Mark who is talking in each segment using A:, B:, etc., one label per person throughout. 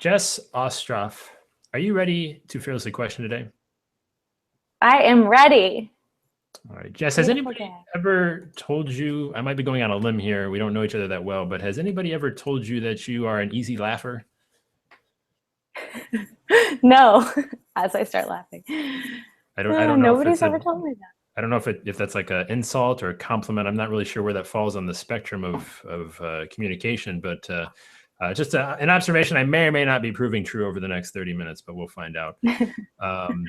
A: Jess Ostroff, are you ready to fearlessly question today?
B: I am ready.
A: All right, Jess, has
B: Beautiful
A: anybody
B: day.
A: ever told you, I might be going on a limb here, we don't know each other that well, but has anybody ever told you that you are an easy laugher?
B: No, as I start laughing.
A: I don't know if
B: Nobody's
A: it's
B: ever told me that.
A: I don't know if that's like an insult or a compliment. I'm not really sure where that falls on the spectrum of communication, but just an observation I may or may not be proving true over the next 30 minutes, but we'll find out. Um,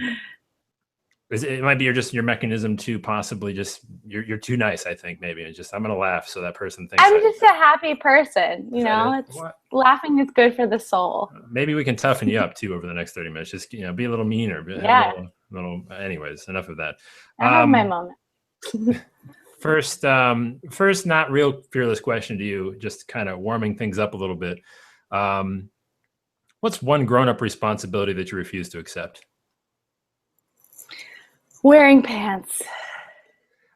A: it might be your mechanism to possibly just you're too nice. I think maybe it's just I'm gonna laugh so that person thinks
B: I'm just a happy person,
A: is that it?
B: It's
A: What?
B: laughing is good for the soul.
A: Maybe we can toughen you up too over the next 30 minutes. Just be a little meaner, have a
B: Yeah,
A: little. Anyways, enough of that.
B: I have my moment.
A: First, not real fearless question to you. Just kind of warming things up a little bit. What's one grown-up responsibility that you refuse to accept?
B: Wearing pants.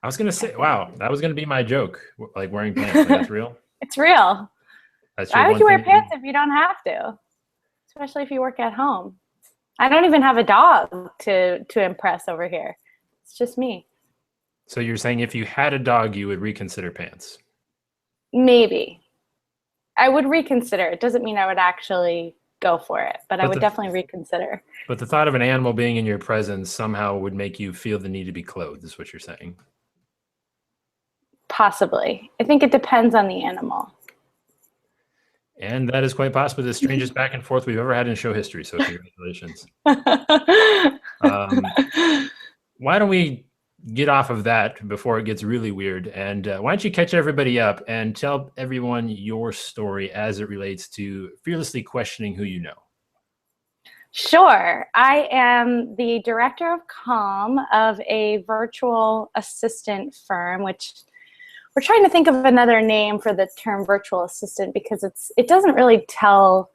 A: I was gonna say, wow, that was gonna be my joke. Like wearing pants. Like, that's real.
B: It's real.
A: That's your
B: Why would
A: one
B: you wear
A: thing.
B: pants if you don't have to? Especially if you work at home. I don't even have a dog to impress over here. It's just me.
A: So you're saying if you had a dog, you would reconsider pants?
B: Maybe. I would reconsider. It doesn't mean I would actually go for it, but I would definitely reconsider.
A: But the thought of an animal being in your presence somehow would make you feel the need to be clothed, is what you're saying.
B: Possibly. I think it depends on the animal.
A: And that is quite possibly the strangest back and forth we've ever had in show history. So congratulations. Why don't we get off of that before it gets really weird? And why don't you catch everybody up and tell everyone your story as it relates to fearlessly questioning who you know?
B: Sure. I am the director of comm of a virtual assistant firm, which we're trying to think of another name for the term virtual assistant because it doesn't really tell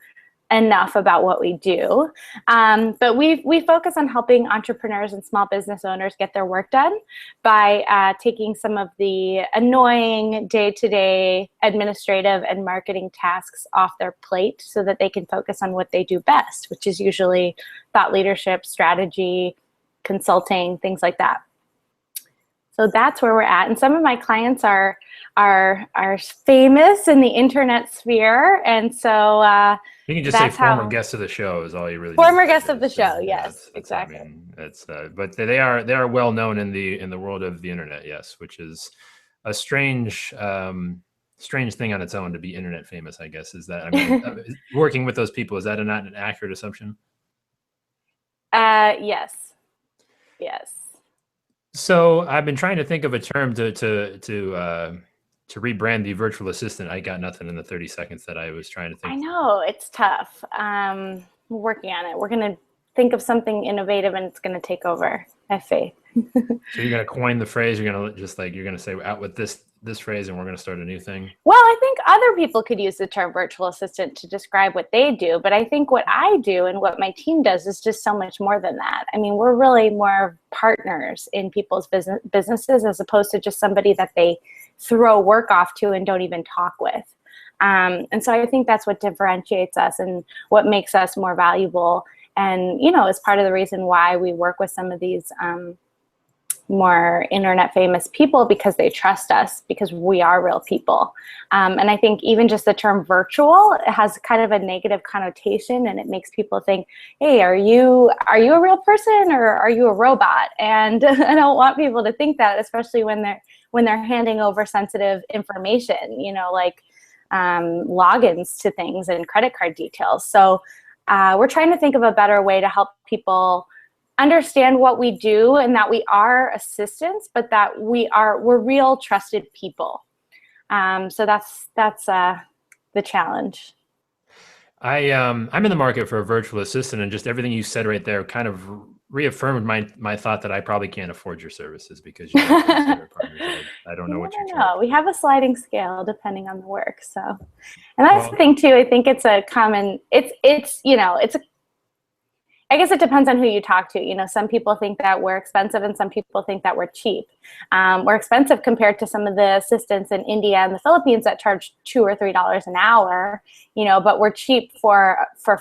B: enough about what we do. But we focus on helping entrepreneurs and small business owners get their work done by taking some of the annoying day-to-day administrative and marketing tasks off their plate so that they can focus on what they do best, which is usually thought leadership, strategy, consulting, things like that. So that's where we're at. And some of my clients are famous in the internet sphere. And so
A: you can just say former guest of the show is all you really
B: former guest of the show. Yes, exactly.
A: I mean, it's but they are well known in the world of the internet. Yes, which is a strange thing on its own to be internet famous. I guess is that. I mean, working with those people, is that not an accurate assumption?
B: Yes.
A: So I've been trying to think of a term to rebrand the virtual assistant. I got nothing in the 30 seconds that I was trying to think.
B: I know, it's tough. We're working on it. We're going to think of something innovative and it's going to take over. I have faith.
A: So you're going to coin the phrase, you're going to say out with this phrase and we're going to start a new thing?
B: Well, I think other people could use the term virtual assistant to describe what they do, but I think what I do and what my team does is just so much more than that. I mean, we're really more partners in people's businesses as opposed to just somebody that they throw work off to and don't even talk with. And so I think that's what differentiates us and what makes us more valuable. And, is part of the reason why we work with some of these more internet famous people, because they trust us, because we are real people. And I think even just the term virtual, it has kind of a negative connotation and it makes people think, hey, are you a real person or are you a robot? And I don't want people to think that, especially when they're handing over sensitive information, like logins to things and credit card details. So we're trying to think of a better way to help people understand what we do and that we are assistants, but that we're real trusted people. So that's the challenge.
A: I'm in the market for a virtual assistant, and just everything you said right there kind of reaffirmed my thought that I probably can't afford your services because you partners. I don't know what you're charging.
B: We have a sliding scale depending on the work. So, and that's the thing too. I think it's a common. I guess it depends on who you talk to. You know, some people think that we're expensive and some people think that we're cheap. We're expensive compared to some of the assistants in India and the Philippines that charge $2 or $3 an hour, you know, but we're cheap for a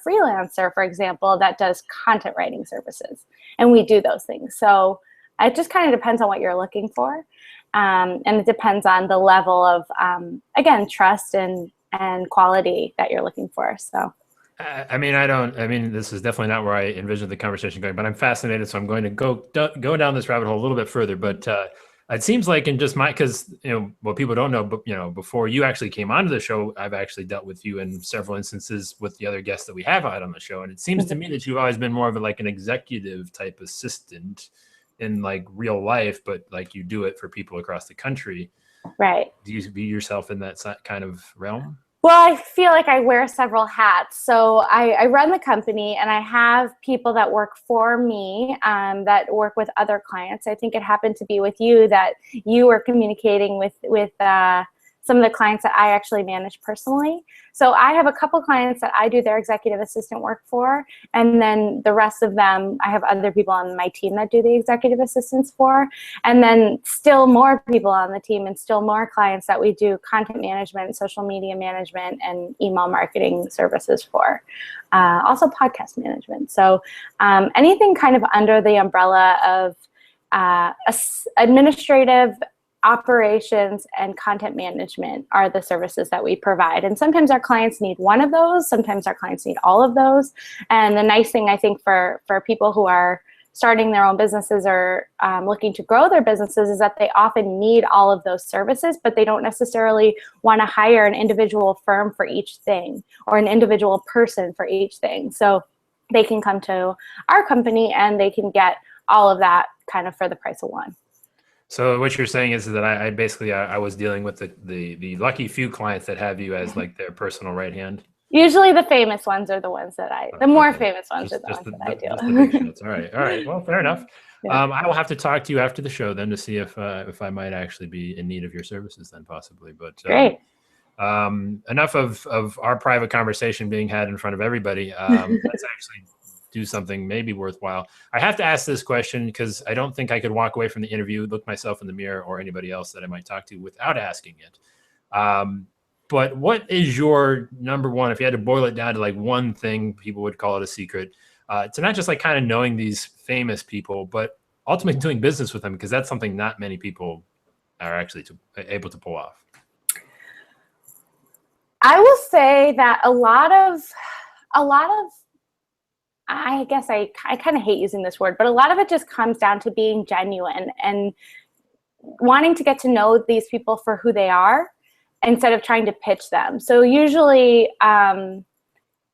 B: freelancer, for example, that does content writing services. And we do those things. So it just kind of depends on what you're looking for. And it depends on the level of, again, trust and quality that you're looking for. So.
A: I mean, this is definitely not where I envisioned the conversation going, but I'm fascinated. So I'm going to go down this rabbit hole a little bit further, but it seems like in just because, you know, what people don't know, but, you know, before you actually came onto the show, I've actually dealt with you in several instances with the other guests that we have had on the show. And it seems to me that you've always been more of like an executive type assistant in like real life, but like you do it for people across the country.
B: Right.
A: Do you view yourself in that kind of realm?
B: Well, I feel like I wear several hats. So I run the company and I have people that work for me that work with other clients. I think it happened to be with you that you were communicating with some of the clients that I actually manage personally. So I have a couple clients that I do their executive assistant work for, and then the rest of them, I have other people on my team that do the executive assistants for, and then still more people on the team and still more clients that we do content management, social media management, and email marketing services for. Also podcast management. So anything kind of under the umbrella of administrative operations and content management are the services that we provide. And sometimes our clients need one of those. Sometimes our clients need all of those. And the nice thing, I think, for people who are starting their own businesses or looking to grow their businesses is that they often need all of those services, but they don't necessarily want to hire an individual firm for each thing or an individual person for each thing. So they can come to our company and they can get all of that kind of for the price of one.
A: So what you're saying is that I basically I was dealing with the lucky few clients that have you as like their personal right hand.
B: Usually the famous ones are the ones that the more famous ones are the ones that I
A: do.
B: do.
A: Big shots. All right. Well, fair enough. Yeah. I will have to talk to you after the show then to see if I might actually be in need of your services then possibly. But
B: great.
A: Enough of our private conversation being had in front of everybody. Let's actually do something maybe worthwhile. I have to ask this question because I don't think I could walk away from the interview, look myself in the mirror or anybody else that I might talk to without asking it. But what is your number one, if you had to boil it down to like one thing, people would call it a secret, to not just like kind of knowing these famous people, but ultimately doing business with them, because that's something not many people are actually able to pull off.
B: I will say that a lot of I guess I kind of hate using this word, but a lot of it just comes down to being genuine and wanting to get to know these people for who they are instead of trying to pitch them. So usually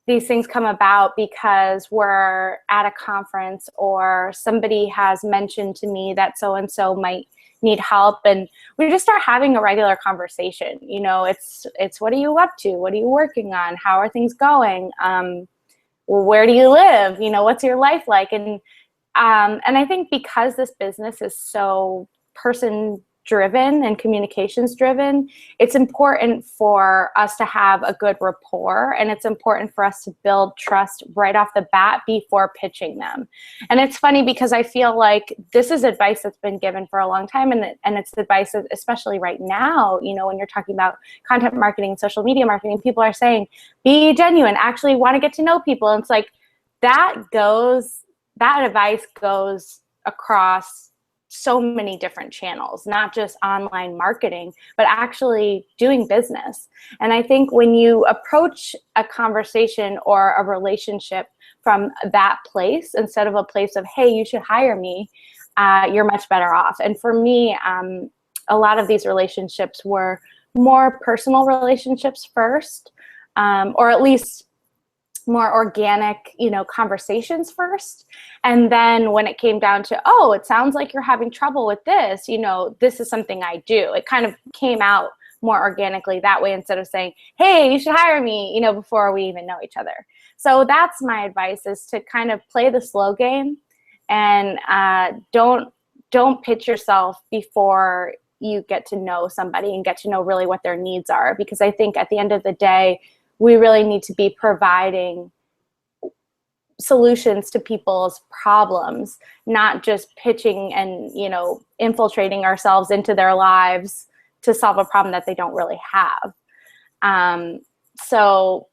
B: these things come about because we're at a conference or somebody has mentioned to me that so-and-so might need help, and we just start having a regular conversation. You know, it's what are you up to? What are you working on? How are things going? Well, where do you live? You know, what's your life like? And I think because this business is so person driven and communications driven, it's important for us to have a good rapport, and it's important for us to build trust right off the bat before pitching them. And it's funny because I feel like this is advice that's been given for a long time, and it's advice that, especially right now, you know, when you're talking about content marketing, social media marketing, people are saying, be genuine, actually want to get to know people. And it's like that advice goes across so many different channels, not just online marketing, but actually doing business. And I think when you approach a conversation or a relationship from that place, instead of a place of, hey, you should hire me, you're much better off. And for me, a lot of these relationships were more personal relationships first, or at least more organic, you know, conversations first. And then when it came down to, oh, it sounds like you're having trouble with this, you know, this is something I do. It kind of came out more organically that way, instead of saying, hey, you should hire me, you know, before we even know each other. So that's my advice, is to kind of play the slow game and don't pitch yourself before you get to know somebody and get to know really what their needs are. Because I think at the end of the day, we really need to be providing solutions to people's problems, not just pitching and, you know, infiltrating ourselves into their lives to solve a problem that they don't really have. So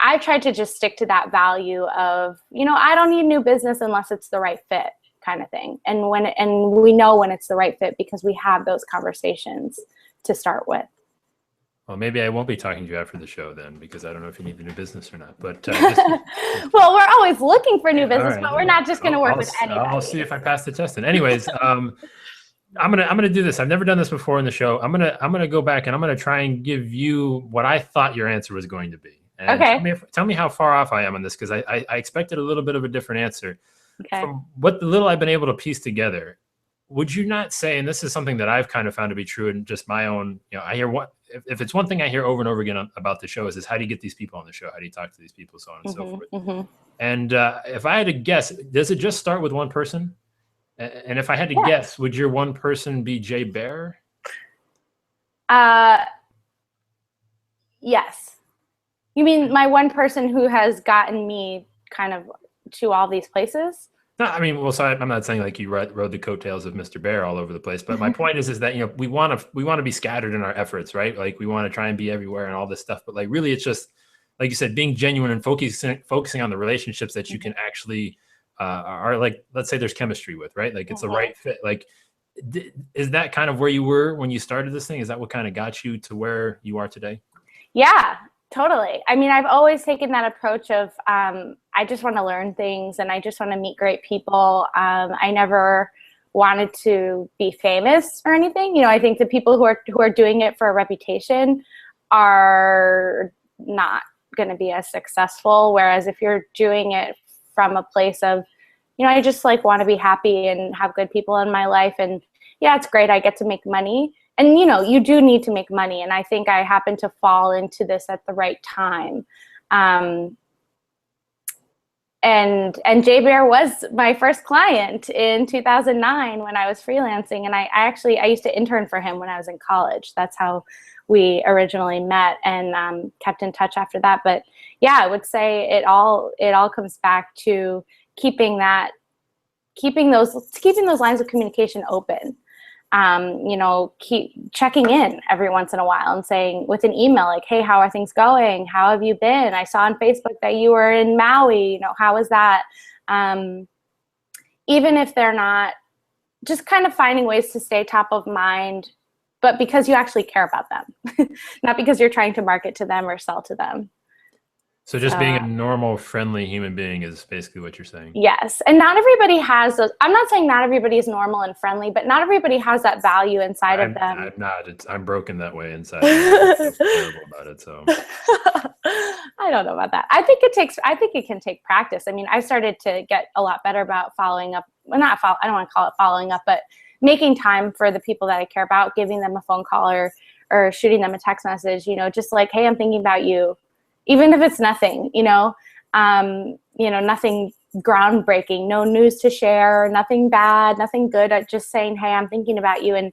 B: I tried to just stick to that value of, you know, I don't need new business unless it's the right fit kind of thing. And we know when it's the right fit because we have those conversations to start with.
A: Well, maybe I won't be talking to you after the show then, because I don't know if you need the new business or not. But
B: well, we're always looking for new business, but we're not just going to work with anybody.
A: I'll see if I pass the test. And anyways, I'm gonna do this. I've never done this before in the show. I'm gonna go back and I'm gonna try and give you what I thought your answer was going to be. And
B: okay.
A: Tell me how far off I am on this, because I expected a little bit of a different answer.
B: Okay.
A: From what the little I've been able to piece together, would you not say, and this is something that I've kind of found to be true in just my own, you know, I hear if it's one thing I hear over and over again about the show is how do you get these people on the show? How do you talk to these people? So on and so forth. And if I had to guess, does it just start with one person? And if I had to guess, would your one person be Jay Baer?
B: Yes. You mean my one person who has gotten me kind of to all these places?
A: No, I mean, well, so I'm not saying like you rode the coattails of Mr. Baer all over the place, but my point is that, you know, we want to be scattered in our efforts, right? Like we want to try and be everywhere and all this stuff, but like really, it's just like you said, being genuine and focusing on the relationships that you can actually are like, let's say there's chemistry with, right? Like it's the right fit. Like, is that kind of where you were when you started this thing? Is that what kind of got you to where you are today?
B: Yeah. Totally. I mean, I've always taken that approach of I just want to learn things and I just want to meet great people. I never wanted to be famous or anything. You know, I think the people who are doing it for a reputation are not going to be as successful. Whereas if you're doing it from a place of, you know, I just like want to be happy and have good people in my life. And yeah, it's great. I get to make money. And, you know, you do need to make money. And I think I happened to fall into this at the right time. And Jay Baer was my first client in 2009 when I was freelancing. And I used to intern for him when I was in college. That's how we originally met and kept in touch after that. But yeah, I would say it all comes back to keeping those lines of communication open. You know, keep checking in every once in a while and saying with an email, like, hey, how are things going? How have you been? I saw on Facebook that you were in Maui, you know, how was that? Even if they're not, just kind of finding ways to stay top of mind, but because you actually care about them, not because you're trying to market to them or sell to them.
A: So just being a normal, friendly human being is basically what you're saying.
B: Yes. And not everybody has those. I'm not saying not everybody is normal and friendly, but not everybody has that value inside of them.
A: I'm not. I'm broken that way inside. I feel terrible about it. So
B: I don't know about that. I think it can take practice. I mean, I started to get a lot better about following up. Well, I don't want to call it following up, but making time for the people that I care about, giving them a phone call or shooting them a text message, you know, just like, hey, I'm thinking about you. Even if it's nothing, nothing groundbreaking, no news to share, nothing bad, nothing good, just saying, hey, I'm thinking about you. And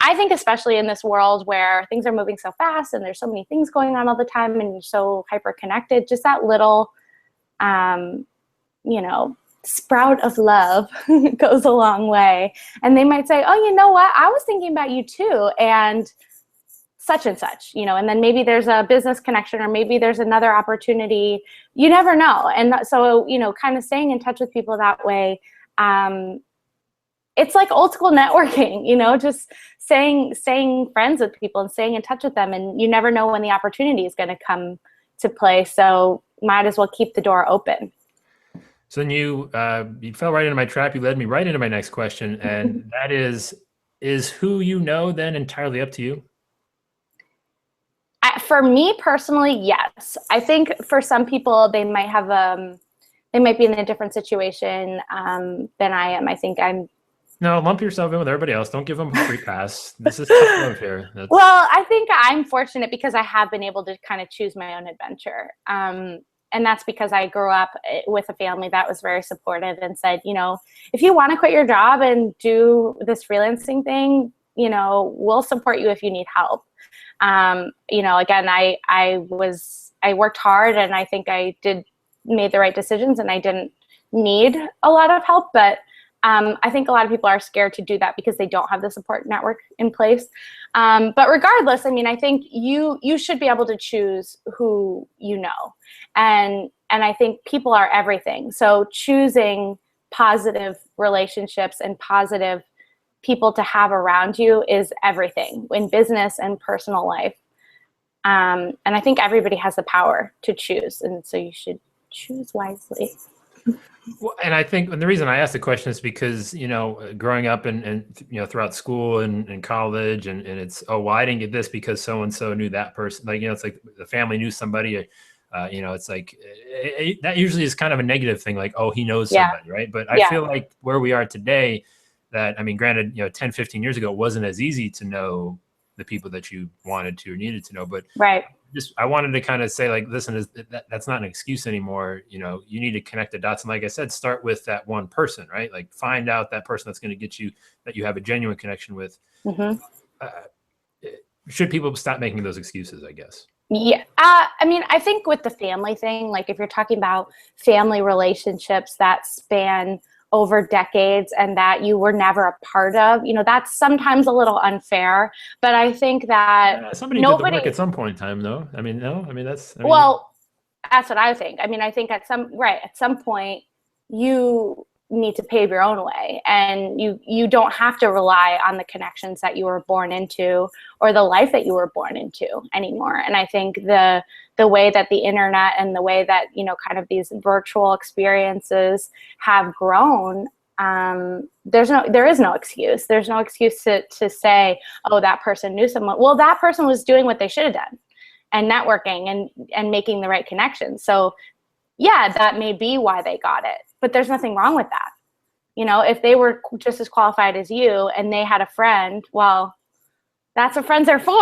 B: I think especially in this world where things are moving so fast and there's so many things going on all the time and you're so hyper connected, just that little, sprout of love goes a long way. And they might say, oh, you know what? I was thinking about you too. And such and such, you know, and then maybe there's a business connection or maybe there's another opportunity. You never know. And so, you know, kind of staying in touch with people that way. It's like old school networking, you know, just staying friends with people and staying in touch with them. And you never know when the opportunity is going to come to play. So might as well keep the door open.
A: So then you fell right into my trap. You led me right into my next question. And that is who you know then entirely up to you?
B: For me personally, yes. I think for some people, they might have they might be in a different situation than I am. I think I'm.
A: No, lump yourself in with everybody else. Don't give them a free pass. This is tough love here.
B: Well, I think I'm fortunate because I have been able to kind of choose my own adventure. And that's because I grew up with a family that was very supportive and said, you know, if you want to quit your job and do this freelancing thing, you know, we'll support you if you need help. You know, again, I worked hard and I think I did made the right decisions and I didn't need a lot of help. But I think a lot of people are scared to do that because they don't have the support network in place. But regardless, I mean, I think you should be able to choose who you know. And I think people are everything. So choosing positive relationships and positive people to have around you is everything in business and personal life. And I think everybody has the power to choose. And so you should choose wisely.
A: Well, and I think, and the reason I asked the question is because, growing up and throughout school and college and it's, oh, well, I didn't get this because so-and-so knew that person. Like, it's like the family knew somebody, it's like that usually is kind of a negative thing. Like, oh, he knows somebody, right? But I feel like where we are today that, I mean, granted, 10, 15 years ago, it wasn't as easy to know the people that you wanted to or needed to know, but I wanted to kind of say, like, listen, that's not an excuse anymore. You need to connect the dots. And like I said, start with that one person, right? Like find out that person that's going to get you, that you have a genuine connection with. Mm-hmm. Should people stop making those excuses, I guess?
B: Yeah. I mean, I think with the family thing, like if you're talking about family relationships that span over decades and that you were never a part of, that's sometimes a little unfair. But I think that
A: somebody did the work at some point in time, though. I mean,
B: well, that's what I think. I mean, I think at some point you need to pave your own way, and you don't have to rely on the connections that you were born into or the life that you were born into anymore. And I think the way that the internet and the way that, kind of these virtual experiences have grown, there is no excuse. There's no excuse to say, oh, that person knew someone. Well, that person was doing what they should have done and networking and making the right connections. So yeah, that may be why they got it, but there's nothing wrong with that. If they were just as qualified as you and they had a friend, well, that's what friends are for.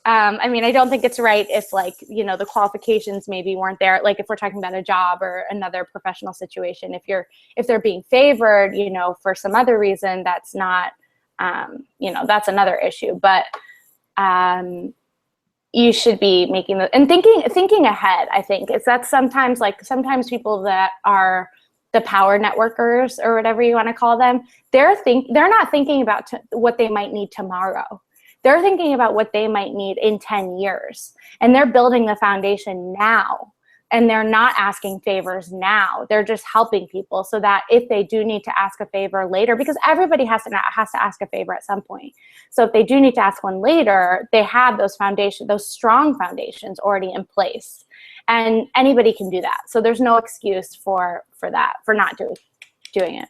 B: I mean, I don't think it's right if the qualifications maybe weren't there. Like if we're talking about a job or another professional situation, if they're being favored, for some other reason, that's not, that's another issue. But you should be making and thinking ahead. I think that's sometimes people that are the power networkers or whatever you want to call them, they're not thinking about what they might need tomorrow. They're thinking about what they might need in 10 years, and they're building the foundation now, and they're not asking favors now. They're just helping people so that if they do need to ask a favor later, because everybody has to ask a favor at some point. So if they do need to ask one later, they have those strong foundations already in place, and anybody can do that. So there's no excuse for not doing it.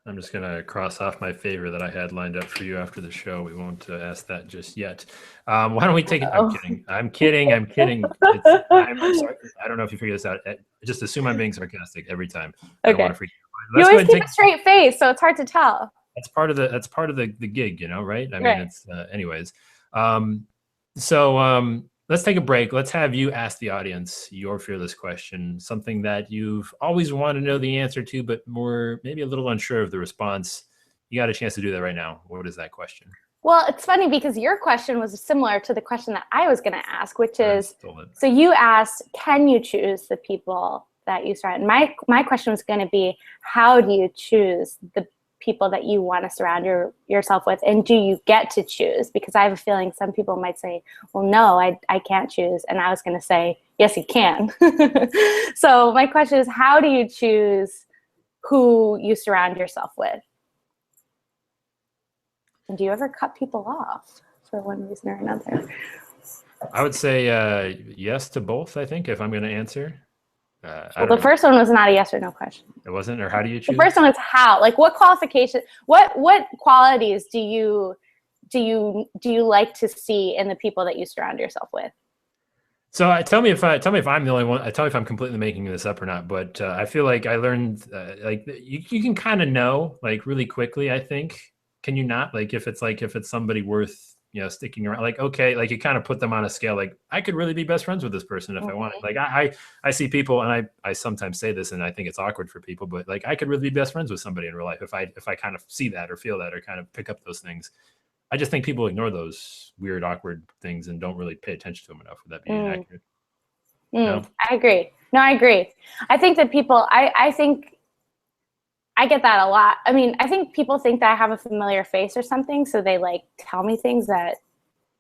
A: I'm just going to cross off my favor that I had lined up for you after the show. We won't ask that just yet. Why don't we take it? I'm kidding. I'm sorry. I don't know if you figure this out. Just assume I'm being sarcastic every time. I don't want to freak you out.
B: You always keep a straight face, so it's hard to tell.
A: That's part of the gig, right? I mean, it's anyways. Let's take a break. Let's have you ask the audience your fearless question, something that you've always wanted to know the answer to, but maybe a little unsure of the response. You got a chance to do that right now. What is that question?
B: Well, it's funny because your question was similar to the question that I was going to ask, which is, so you asked, can you choose the people that you surround? My question was going to be, how do you choose the people that you want to surround yourself with, and do you get to choose? Because I have a feeling some people might say, well, no, I can't choose. And I was going to say, yes, you can. So my question is, how do you choose who you surround yourself with? And do you ever cut people off for one reason or another?
A: I would say yes to both, I think, if I'm going to answer.
B: Well, the first one was not a yes or no question.
A: It wasn't? Or how do you choose?
B: The first one was how. Like, what qualification? What qualities do you like to see in the people that you surround yourself with?
A: So tell me if I'm the only one. Tell me if I'm completely making this up or not. But I feel like I learned you can kind of know like really quickly. I think, can you not? Like if it's somebody worth sticking around, like, okay, like you kind of put them on a scale, like I could really be best friends with this person if I wanted. Like I see people, and I sometimes say this, and I think it's awkward for people, but like I could really be best friends with somebody in real life if I kind of see that or feel that or kind of pick up those things. I just think people ignore those weird, awkward things and don't really pay attention to them enough. Would that be inaccurate?
B: No? I agree. No, I agree. I think that people, I think I get that a lot. I mean, I think people think that I have a familiar face or something, so they like tell me things that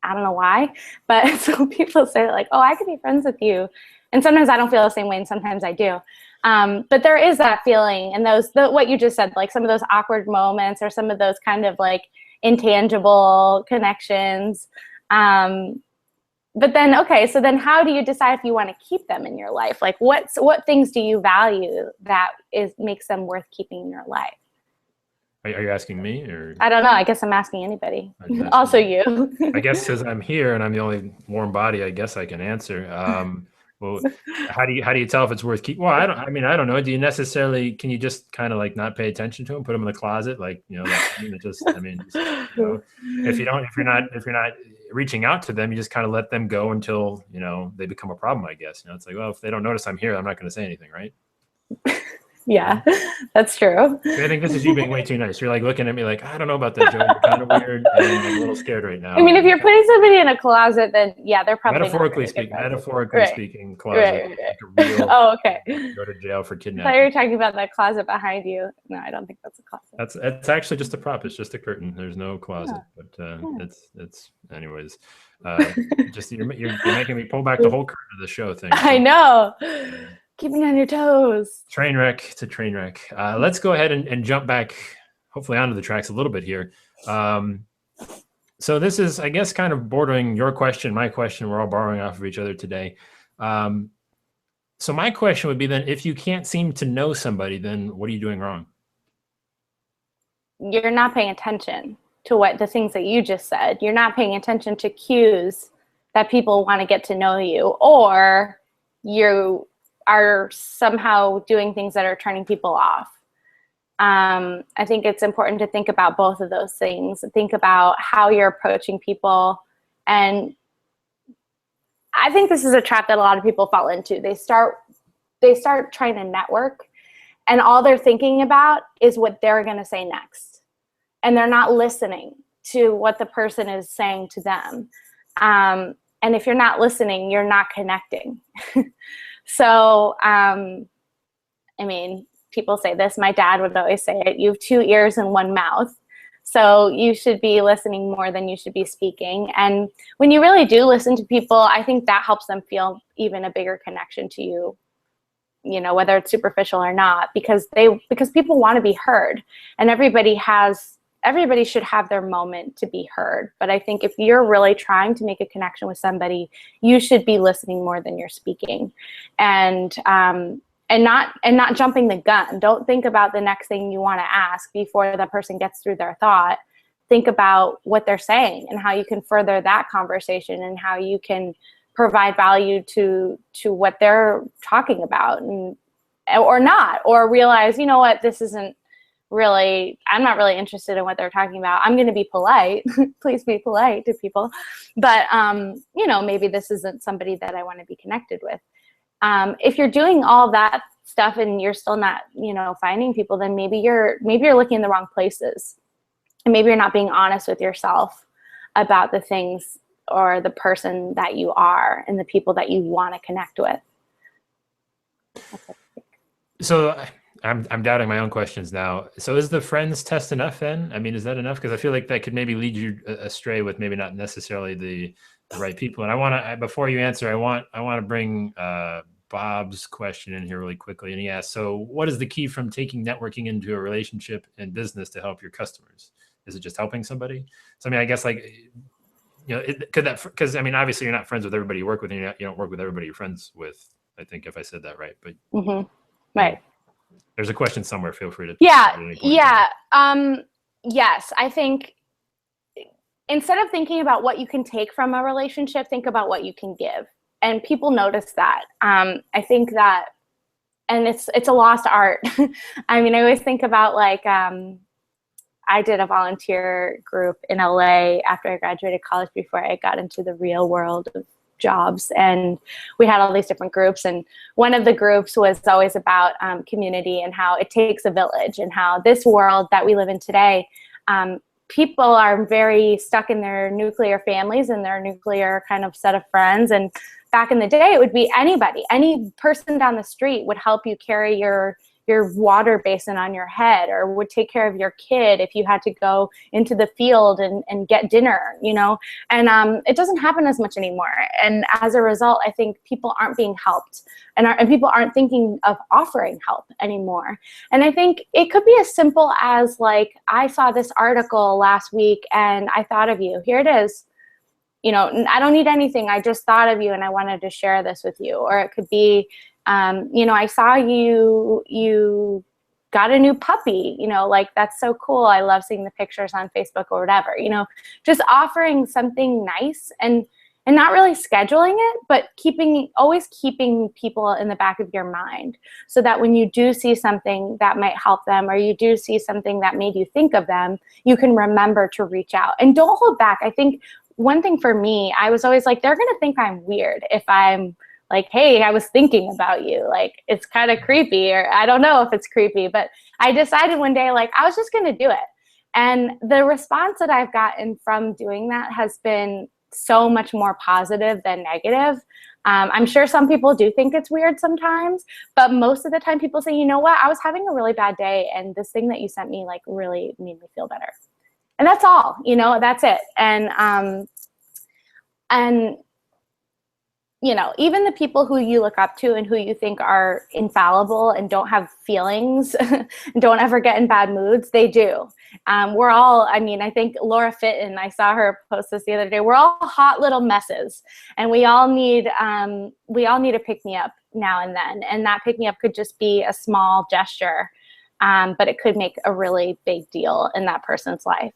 B: I don't know why. But so people say like, oh, I could be friends with you. And sometimes I don't feel the same way, and sometimes I do. But there is that feeling, and what you just said, like some of those awkward moments or some of those kind of like intangible connections. But then, okay, so then how do you decide if you want to keep them in your life? Like what things do you value that makes them worth keeping in your life?
A: Are you asking me, or?
B: I don't know. I guess I'm asking anybody. Also you.
A: I guess because I'm here and I'm the only warm body, I guess I can answer. Well, how do you tell if it's worth keeping? Well, I don't know. Do you necessarily, can you just kind of like not pay attention to them, put them in the closet? Like, if you're not reaching out to them, you just kind of let them go until, they become a problem, I guess. It's like, well, if they don't notice I'm here, I'm not going to say anything. Right.
B: Yeah, that's true.
A: I think this is you being way too nice. You're like looking at me like, I don't know about that, Joe. You're kind of weird, and I'm a little scared right now.
B: I mean, if you're putting somebody in a closet, then yeah, they're probably
A: metaphorically speaking, closet.
B: Right.
A: Like a real,
B: oh, okay.
A: Go to jail for kidnapping.
B: I thought you were talking about that closet behind you. No, I don't think that's a closet.
A: It's actually just a prop. It's just a curtain. There's no closet, but it's anyways. Just you're making me pull back the whole curtain of the show thing.
B: I know. Keep me on your toes.
A: Train wreck to train wreck. Let's go ahead and jump back, hopefully onto the tracks a little bit here. So this is, I guess, kind of bordering your question, my question. We're all borrowing off of each other today. So my question would be then, if you can't seem to know somebody, then what are you doing wrong?
B: You're not paying attention to the things that you just said. You're not paying attention to cues that people want to get to know you, or you are somehow doing things that are turning people off. I think it's important to think about both of those things. Think about how you're approaching people. And I think this is a trap that a lot of people fall into. They start trying to network, and all they're thinking about is what they're going to say next. And they're not listening to what the person is saying to them. And if you're not listening, you're not connecting. So, I mean, people say this. My dad would always say it. You have 2 ears and 1 mouth. So you should be listening more than you should be speaking. And when you really do listen to people, I think that helps them feel even a bigger connection to you, whether it's superficial or not, because people want to be heard, and everybody should have their moment to be heard. But I think if you're really trying to make a connection with somebody, you should be listening more than you're speaking, and not jumping the gun. Don't think about the next thing you want to ask before the person gets through their thought. Think about what they're saying and how you can further that conversation, and how you can provide value to what they're talking about, or not, or realize, you know what, this isn't really, I'm not really interested in what they're talking about. I'm going to be polite. Please be polite to people. But, maybe this isn't somebody that I want to be connected with. If you're doing all that stuff and you're still not, finding people, then maybe you're looking in the wrong places. And maybe you're not being honest with yourself about the things or the person that you are and the people that you want to connect with.
A: So I'm doubting my own questions now. So is the friends test enough then? I mean, is that enough? Because I feel like that could maybe lead you astray with maybe not necessarily the right people. And I want to, before you answer, I want to bring Bob's question in here really quickly. And he asked, so what is the key from taking networking into a relationship and business to help your customers? Is it just helping somebody? So, I mean, I guess because I mean, obviously you're not friends with everybody you work with, and you don't work with everybody you're friends with, I think, if I said that right. But
B: right.
A: There's a question somewhere. Feel free to.
B: Yeah. Yes, I think instead of thinking about what you can take from a relationship, think about what you can give. And people notice that. I think that, and it's a lost art. I mean, I always think about I did a volunteer group in LA after I graduated college, before I got into the real world of jobs, and we had all these different groups, and one of the groups was always about community and how it takes a village, and how this world that we live in today, people are very stuck in their nuclear families and their nuclear kind of set of friends, and back in the day, it would be anybody, any person down the street would help you carry your water basin on your head, or would take care of your kid if you had to go into the field and get dinner, you know? And it doesn't happen as much anymore. And as a result, I think people aren't being helped, and people aren't thinking of offering help anymore. And I think it could be as simple as like, I saw this article last week and I thought of you. Here it is. You know, I don't need anything. I just thought of you and I wanted to share this with you. Or it could be, you know, I saw you got a new puppy, you know, like, that's so cool. I love seeing the pictures on Facebook or whatever, you know, just offering something nice and not really scheduling it, but always keeping people in the back of your mind, so that when you do see something that might help them, or you do see something that made you think of them, you can remember to reach out and don't hold back. I think one thing for me, I was always like, they're going to think I'm weird if I'm like, hey, I was thinking about you. Like, it's kind of creepy, or I don't know if it's creepy, but I decided one day, like, I was just going to do it. And the response that I've gotten from doing that has been so much more positive than negative. I'm sure some people do think it's weird sometimes, but most of the time people say, you know what, I was having a really bad day, and this thing that you sent me like really made me feel better. And that's all, you know, that's it. And you know, even the people who you look up to and who you think are infallible and don't have feelings, don't ever get in bad moods, they do. We're all, I mean, I think Laura Fitton, I saw her post this the other day, we're all hot little messes, and we all need a pick-me-up now and then. And that pick-me-up could just be a small gesture, but it could make a really big deal in that person's life.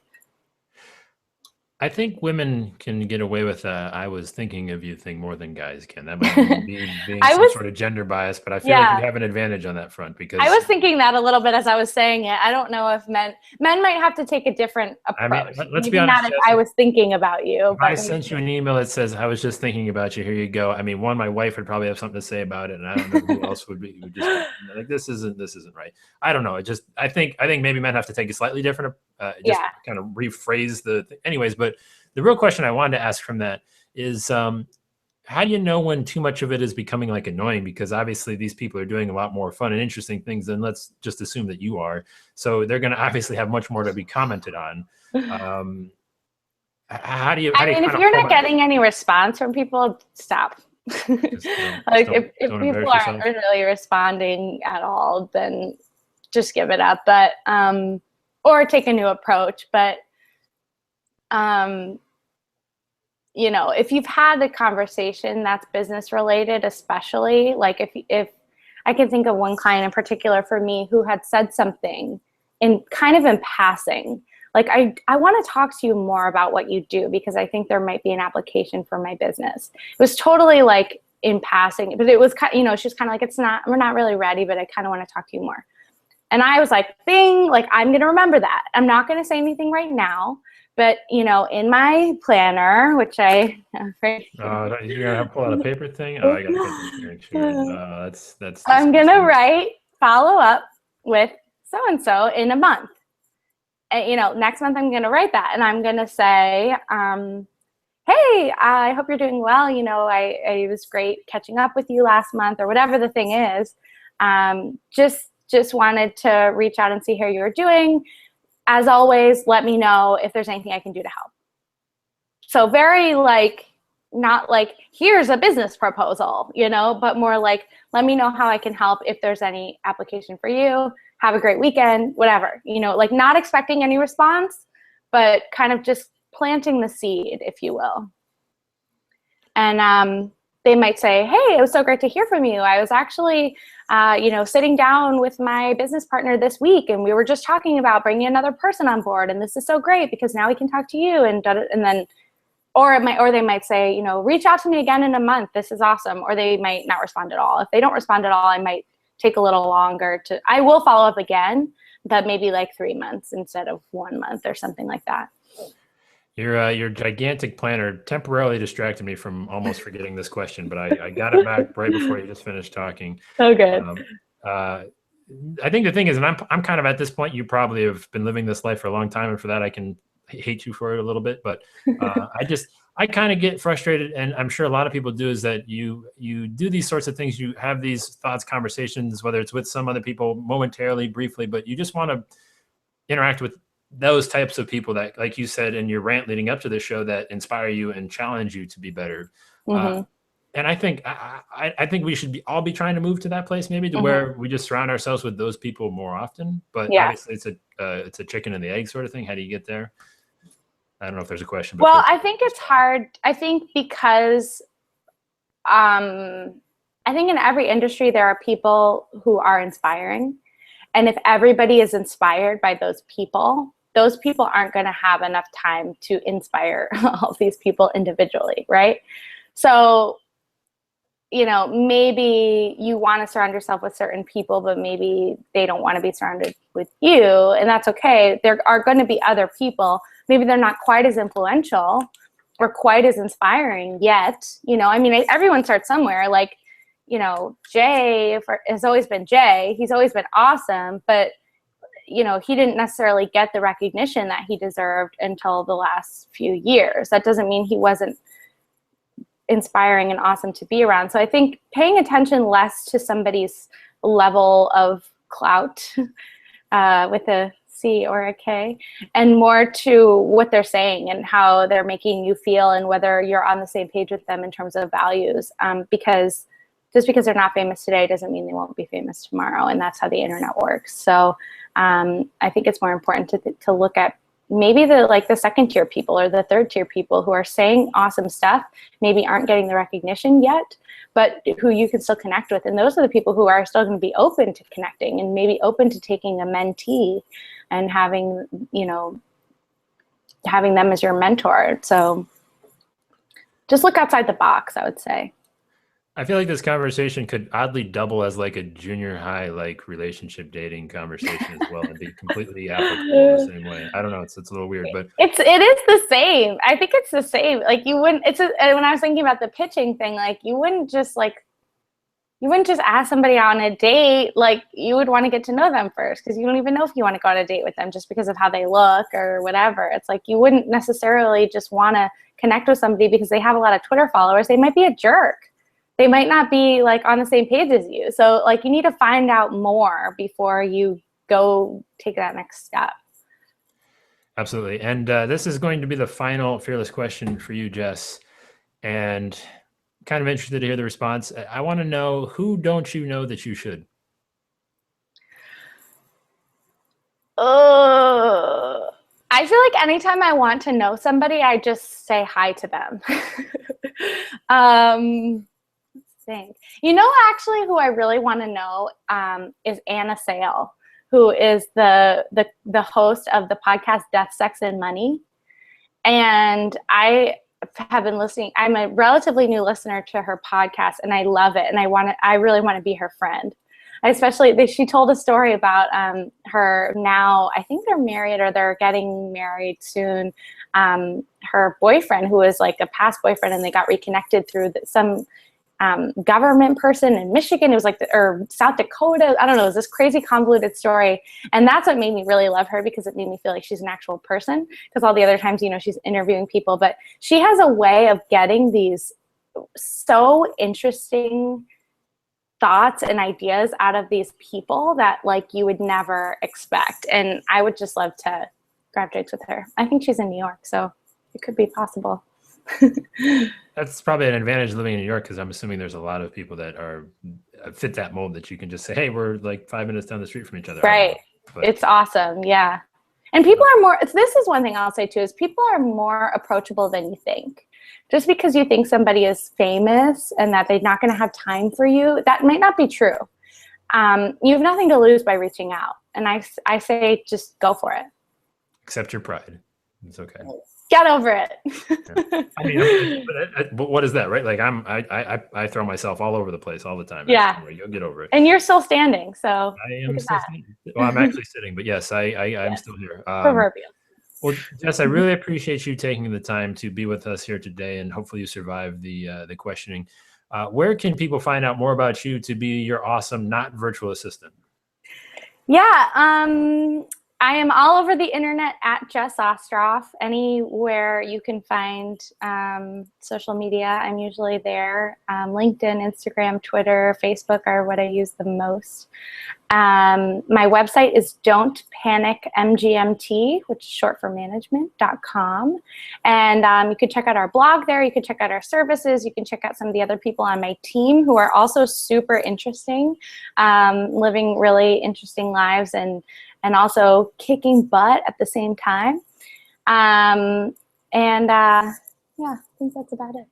A: I think women can get away with I was thinking of you thing more than guys can. That might be being some sort of gender bias, but I feel like you have an advantage on that front, because
B: I was thinking that a little bit as I was saying it. I don't know if men might have to take a different approach.
A: I mean, let's be honest.
B: Not if I was thinking about you.
A: If I sent you an email that says, I was just thinking about you, here you go. I mean, my wife would probably have something to say about it, and I don't know who else would just like, this isn't right. I don't know. I think maybe men have to take a slightly different, kind of rephrase anyways. But the real question I wanted to ask from that is, how do you know when too much of it is becoming like annoying? Because obviously these people are doing a lot more fun and interesting things than, let's just assume that you are. So they're going to obviously have much more to be commented on. How do you? I mean,
B: if you're not getting any response from people, stop. Like, if people aren't really responding at all, then just give it up. But or take a new approach. But you know, if you've had a conversation that's business related, especially, like if I can think of one client in particular for me who had said something in passing, like, I want to talk to you more about what you do, because I think there might be an application for my business. It was totally like in passing, but it was, you know, she's kind of like, we're not really ready, but I kind of want to talk to you more. And I was like, bing, like, I'm going to remember that. I'm not going to say anything right now. But, you know, in my planner, which you're
A: gonna pull out a paper thing. Oh, I gotta get this here. That's.
B: I'm gonna write follow up with so and so in a month. And, you know, next month I'm gonna write that, and I'm gonna say, hey, I hope you're doing well. You know, it was great catching up with you last month, or whatever the thing is. Just wanted to reach out and see how you were doing. As always, let me know if there's anything I can do to help. So very like, not like, here's a business proposal, you know, but more like, let me know how I can help if there's any application for you. Have a great weekend, whatever, you know, like, not expecting any response, but kind of just planting the seed, if you will. And they might say, hey, it was so great to hear from you. I was actually, you know, sitting down with my business partner this week, and we were just talking about bringing another person on board, and this is so great because now we can talk to you, and then, or they might say, you know, reach out to me again in a month. This is awesome. Or they might not respond at all. If they don't respond at all, I might take a little longer I will follow up again, but maybe like 3 months instead of 1 month or something like that.
A: Your gigantic planner temporarily distracted me from almost forgetting this question, but I got it back right before you just finished talking.
B: Oh, good.
A: I think the thing is, and I'm kind of at this point, you probably have been living this life for a long time, and for that I can hate you for it a little bit, but I kind of get frustrated, and I'm sure a lot of people do, is that you do these sorts of things, you have these thoughts, conversations, whether it's with some other people momentarily, briefly, but you just want to interact with those types of people that, like you said in your rant leading up to the show, that inspire you and challenge you to be better. And I think I think we should all be trying to move to that place, maybe, to where we just surround ourselves with those people more often. But obviously, it's a chicken and the egg sort of thing. How do you get there? I don't know if there's a question. But
B: well, I think it's hard. I think because I think in every industry there are people who are inspiring, and if everybody is inspired by those people aren't going to have enough time to inspire all these people individually, right? So, you know, maybe you want to surround yourself with certain people, but maybe they don't want to be surrounded with you, and that's okay. There are going to be other people. Maybe they're not quite as influential or quite as inspiring yet. You know, I mean, everyone starts somewhere. Like, you know, Jay has always been Jay. He's always been awesome, but you know, he didn't necessarily get the recognition that he deserved until the last few years. That doesn't mean he wasn't inspiring and awesome to be around. So I think paying attention less to somebody's level of clout with a C or a K, and more to what they're saying and how they're making you feel, and whether you're on the same page with them in terms of values. Because just because they're not famous today doesn't mean they won't be famous tomorrow, and that's how the internet works. So I think it's more important to look at maybe the second tier people or the third tier people who are saying awesome stuff, maybe aren't getting the recognition yet, but who you can still connect with. And those are the people who are still going to be open to connecting and maybe open to taking a mentee and having, you know, having them as your mentor. So just look outside the box, I would say.
A: I feel like this conversation could oddly double as like a junior high, like relationship dating conversation as well, and be completely applicable the same way. I don't know. It's a little weird, but
B: it is the same. I think it's the same. Like you wouldn't, when I was thinking about the pitching thing, like you wouldn't just ask somebody on a date. Like you would want to get to know them first, because you don't even know if you want to go on a date with them just because of how they look or whatever. It's like you wouldn't necessarily just want to connect with somebody because they have a lot of Twitter followers. They might be a jerk. They might not be like on the same page as you. So like you need to find out more before you go take that next step.
A: Absolutely. And this is going to be the final fearless question for you, Jess. And kind of interested to hear the response. I want to know, who don't you know that you should?
B: I feel like anytime I want to know somebody, I just say hi to them. You know, actually, who I really want to know is Anna Sale, who is the host of the podcast Death, Sex, and Money. And I have been listening. I'm a relatively new listener to her podcast, and I love it. And I really want to be her friend. She told a story about her now, I think they're married or they're getting married soon. Her boyfriend, who was like a past boyfriend, and they got reconnected through some government person in Michigan. It was like, or South Dakota. I don't know. It was this crazy convoluted story. And that's what made me really love her, because it made me feel like she's an actual person, because all the other times, you know, she's interviewing people, but she has a way of getting these so interesting thoughts and ideas out of these people that like you would never expect. And I would just love to grab drinks with her. I think she's in New York, so it could be possible.
A: That's probably an advantage living in New York, because I'm assuming there's a lot of people that fit that mold, that you can just say, hey, we're like 5 minutes down the street from each other.
B: Right. It's awesome. Yeah. And people are more, this is one thing I'll say too, is people are more approachable than you think. Just because you think somebody is famous and that they're not going to have time for you, that might not be true. You have nothing to lose by reaching out. And I say, just go for it.
A: Accept your pride. It's okay.
B: Get over it.
A: Yeah. I mean, but what is that, right? Like I throw myself all over the place all the time.
B: Yeah.
A: You'll get over it.
B: And you're still standing, so.
A: I am still standing. Well, I'm actually sitting, but yes, I'm still here.
B: Proverbial.
A: Well, Jess, I really appreciate you taking the time to be with us here today, and hopefully you survived the questioning. Where can people find out more about you to be your awesome, not virtual assistant?
B: Yeah. I am all over the internet at Jess Ostroff. Anywhere you can find social media, I'm usually there. LinkedIn, Instagram, Twitter, Facebook are what I use the most. My website is Don't Panic MGMT, which is short for management.com. And you can check out our blog there. You can check out our services. You can check out some of the other people on my team who are also super interesting, living really interesting lives and also kicking butt at the same time. Yeah, I think that's about it.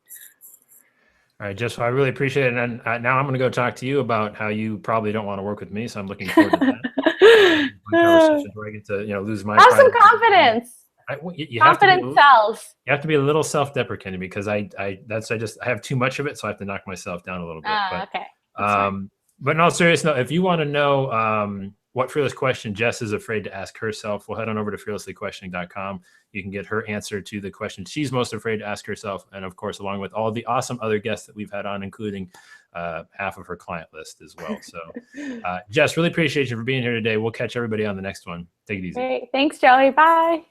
A: All right, Jess, I really appreciate it. And now I'm going to go talk to you about how you probably don't want to work with me. So I'm looking forward to that. Conversations where I get to, lose my
B: have
A: pride.
B: some confidence.
A: You
B: Confident self.
A: You have to be a little self-deprecating because I have too much of it, so I have to knock myself down a little bit.
B: Okay.
A: But in all seriousness, if you want to know what fearless question Jess is afraid to ask herself, we'll head on over to fearlesslyquestioning.com. You can get her answer to the question she's most afraid to ask herself. And of course, along with all the awesome other guests that we've had on, including half of her client list as well. So Jess, really appreciate you for being here today. We'll catch everybody on the next one. Take it easy.
B: Great. Thanks, Joey. Bye.